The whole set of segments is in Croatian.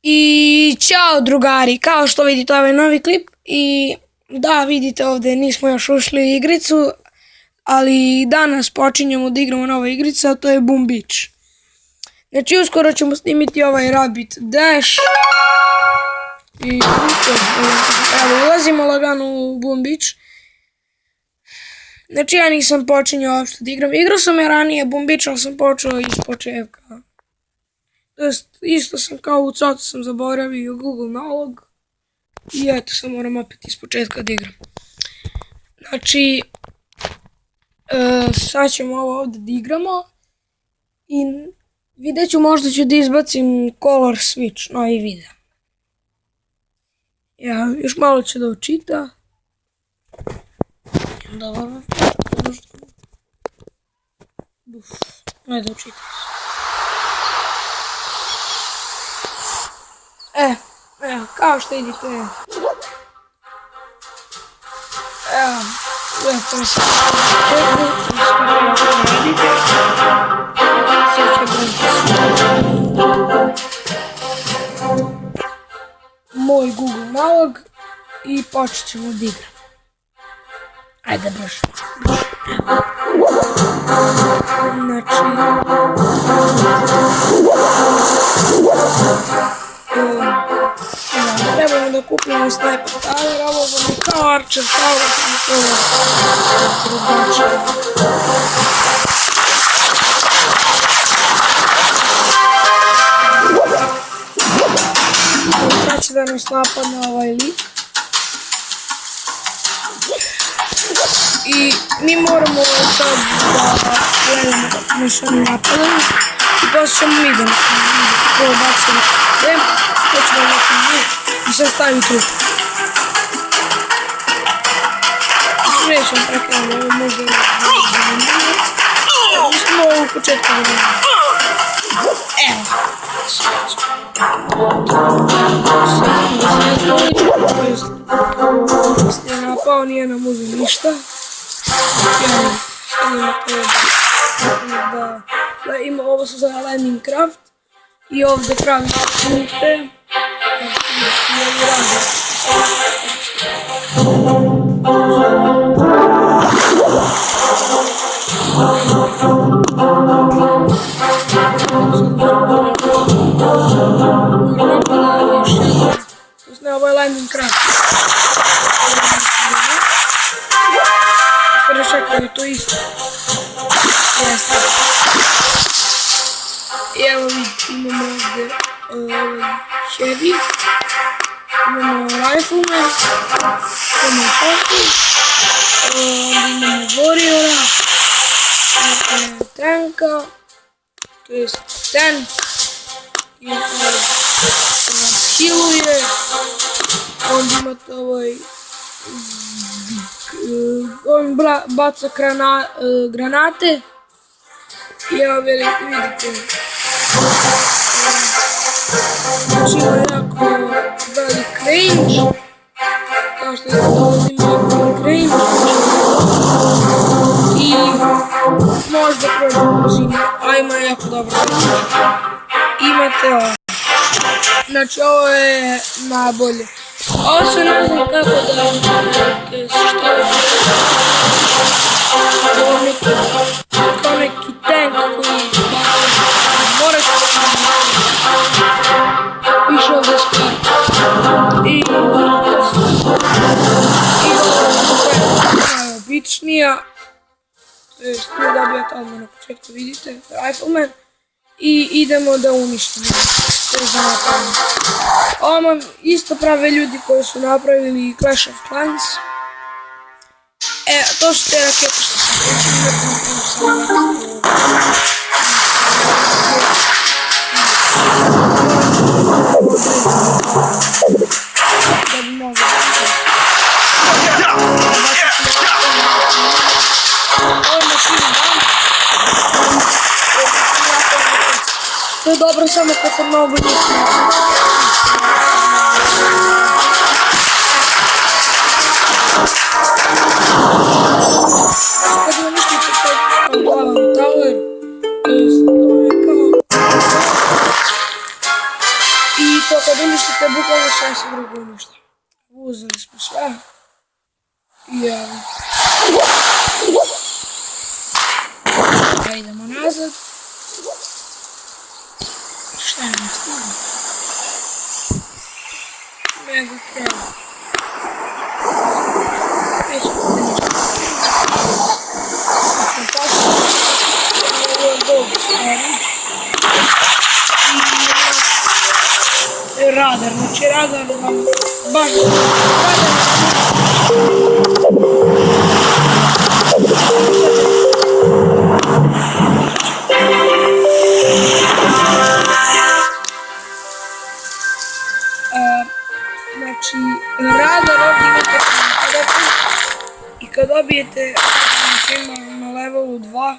I ćao drugari, kao što vidite ovaj novi klip i da vidite ovdje nismo još ušli u igricu, ali danas počinjemo da igramo nova igrica, a to je Boom Beach. Znači uskoro ćemo snimiti ovaj Rabbit Dash i evo ulazimo lagano u Boom Beach. Znači ja nisam počinjao uopšte da igram, igrao sam je ranije Boom Beach, ali sam počeo iz početka. Isto sam kao u cotu sam zaboravio Google nalog i eto sad moram opet iz početka da igram. Znači sad ćemo ovo ovdje da igramo i vidjet ću, možda ću da izbacim color switch, novi video. Ja još malo ću da učita. Dobro, ne da učita. Evo, kao što vidite, evo, lijepo se radite, sad će moj Google nalog i počet ćemo da igram. Ajde, brže. Znači, trebamo da kupimo sniper tower, ovo vam je kao Archer tower, samo to drugačije. Sad će da nas napadne ovaj lik. I mi moramo sad da gledamo kako nas oni napadaju i poslije ćemo mi da prvo bacimo krem, hoćemo neki njih i sad stavi trup. Znači nećemo prekrenemo, ovo možda je zanimljivo. Mi smo ovo u početku zanimljivo. Evo, sad je napao, nije nam uzeo ništa. Da ima, ovo se zove Minecraft i ovdje pravim pulte i ovi razli. Ovo je Minecraft. Čekaj, je to isto. Jeste. I evo vidite, imamo ovdje Heavy, imamo Rifleman, imamo Shotgun, onda imamo Warriora, imamo Tanka, to je Tank, i to nas healuje, onda imate on baca granate i evo vidite, znači ima jako velik range, kao što vidite ovdje ima jako velik range i možda prođe brzine, a ima jako dobro range. Imate ovo, znači ovo je najbolje. Ovo se ne znam kako da vidite što je kao neki tank koji izbaca. Moraš više ovdje skarati. I ovo je najobičnija, to je ne dobijate odmah na početku, vidite, Rifleman. I idemo da uništimo. Ovo isto prave ljudi koji su napravili Clash of Clans. To su te rakete što sam da bi mogli to je dobro samo kad se mnogo njih kad uništite kao glavan tower, to je kao I to kad uništite, bukvalno sve se drugo uništa. Uzeli smo sve. I evo. Da idemo nazad. Šta je nam stavio? Mega kraj. Nećemo da ništa. Nećemo pasati. Ovo je Gold Storage. I radar, znači radar vam baš znači radar ovdje imate i kad dobijete na levelu 2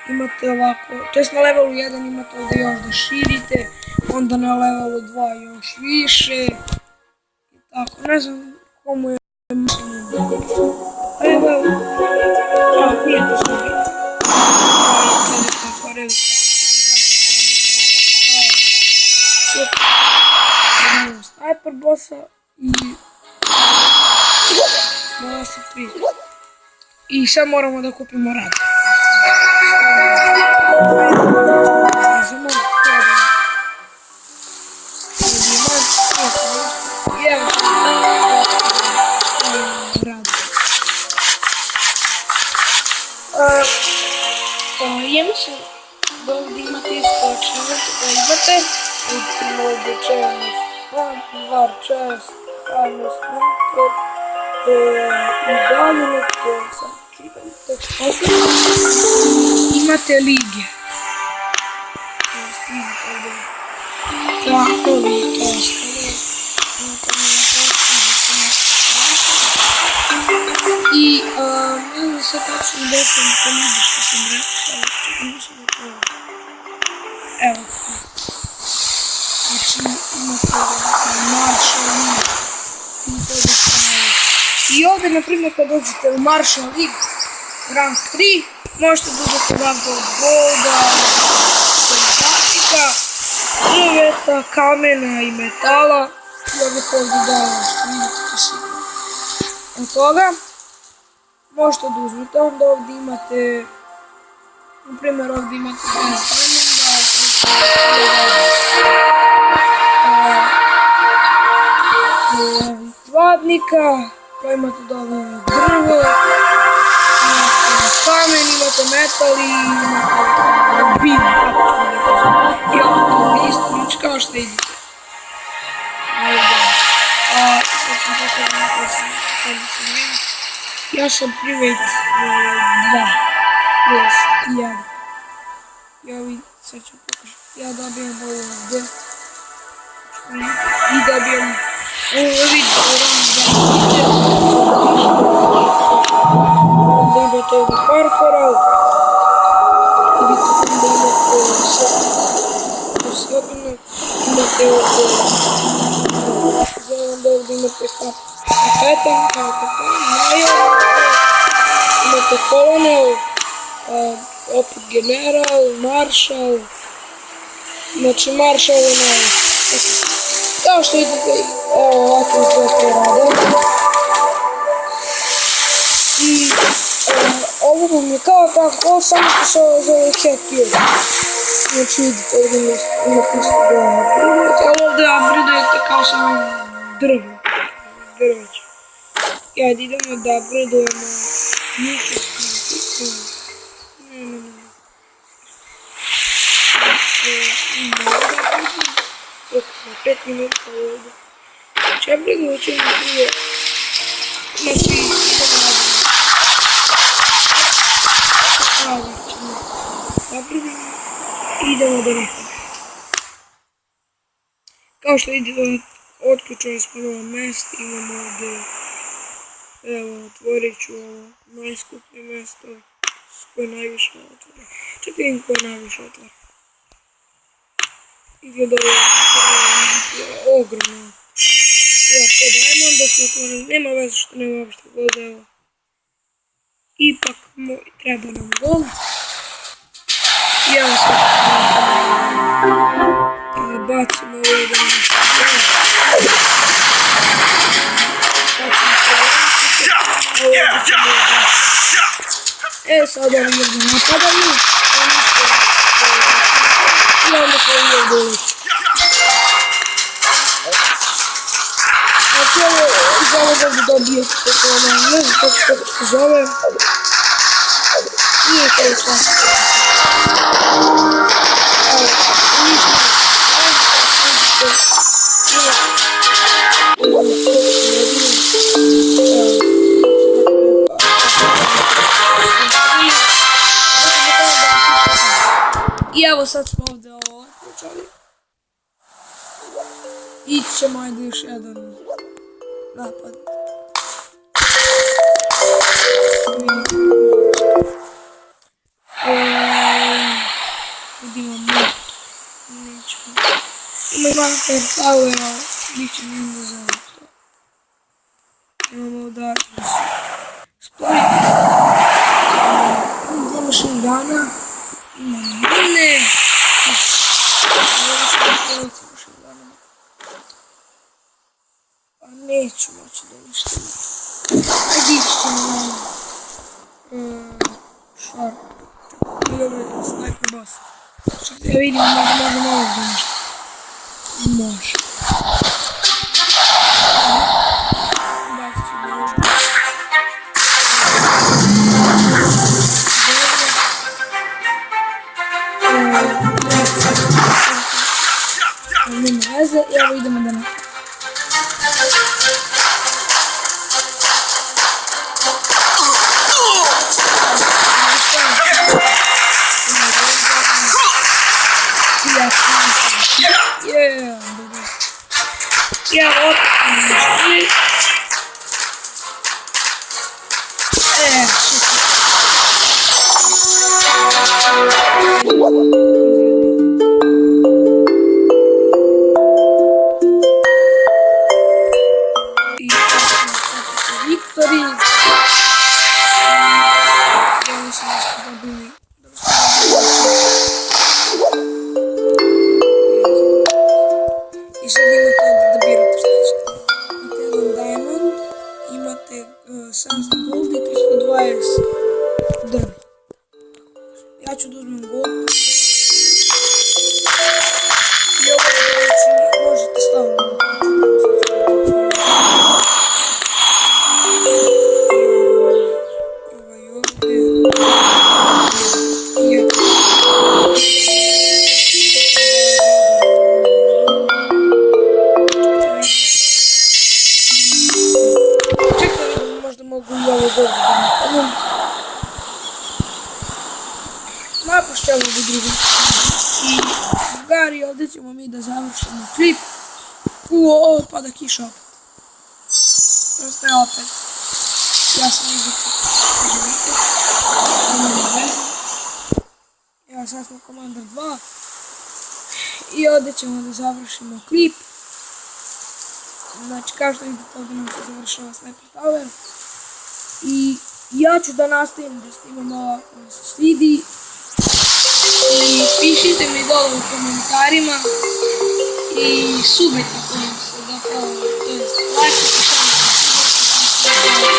imate ovako, to jest na levelu 1 imate ovdje još da širite, onda na levelu 2 još više i tako, ne znam komu je mišljenje. Evo, nije to sve bitno. Sada smo otvorili imamo sniper bossa i bossa 3. I sad moramo da kupimo radar. Ja mislim da ovdje imate isto činite da imate ovdje čelnost, var čest, hajno sniper i dalje nekako sad imate lige. Trakovi i to ostalo. I ne znam sad tačno gdje sam pomidi što sam rekao. Evo. Znači imate Marshall League. I ovdje, na primjer, kad dođete u Marshall League rank 3, možete dodati ranka od golda, zlatika, drveta, kamena i metala. Ja bih ovdje dala što vidite to sigurno. Od toga možete da uzmete, onda ovdje imate, na primjer ovdje imate 10 diamonda, hladnika, pa imate dole drvo, imate kamen, imate metal i imate bine, i ovdje isto, znači kao što vidite. Sad ću pokazati kako sam ja sam private 2, jest 1. Ja vidim, sad ću pokazati, ja dobijem ovo ovdje. I dobijem ovo vidite u rangu da imate ovdje parkoral. Vidite da imate osobine, imate ovdje da ovdje imate kapetan, imate kolonel, opet general, maršal, znači maršal je kao što vidite, evo ovako izgleda to rade. I ovo vam je kao tako, samo što se ovo zove Headgear. Znači vidite, ovdje imate isto da upgradujete, ali ovdje upgradujete kao samo drvo. Drveće. I ajde idemo da upgradujemo ništa. Ne. 5 minuta ovdje. Znači upgradovat ćemo prije. Znači idemo do nekada. Kao što vidite, otključali smo novo mjesto, imamo ovdje, evo, otvorit ću ovo najskuplje mjesto koje najviše otvore. Čekaj vidim koje najviše otvore. Izgleda ovo ogromno. Ja, 5 diamonda smo otvorili, nema veze što nema uopšte golda, evo. Ipak treba nam gold. I evo sad. bacimo ovdje na sad oni ovdje napadaju. I onda koji je ovdje uliči. Znači ovo iz ovog ovdje dobije kako ono, ne znam kako se zove. Nije to čas. I evo sad smo ovdje ovo otpočali. Ići ćemo ajde još jedan napad. Vidimo moto. Nećemo. Ima Hunter Towera, bit će mi za to. Imamo Darkness. Split. Imamo dva machine guna. Imamo mine. Pa neću moći da uništim. Ajde ići ćemo Shark. I ovo je sniper boss. Čekaj da vidimo, možemo ovog da uništim. Može. Bacit ćemo ovdje. Nema veze, i evo idemo da napravimo. Ja, opet uništili. Shit. I Victory. Ja mislim da smo dobili. I sad imate ovdje da birate šta ćete. Imate jedan diamond, imate 700 gold i 320 drva. Ja ću da uzmem gold. I ovo je znači možete staviti. Napušćamo do drugog. I drugari, ovdje ćemo mi da završimo klip. Ovo pada kiša opet. Prosto je opet. Ja sam izvikao. Evo sad smo Commander 2. I ovdje ćemo da završimo klip. Znači kao što vidite ovdje nam se završava Sniper Tower. I ja ću da nastavim da snimam ovo ako vam se svidi. I pišite mi dole u komentarima i subite ako vam se dopalo, to jest lajkajte, šarite,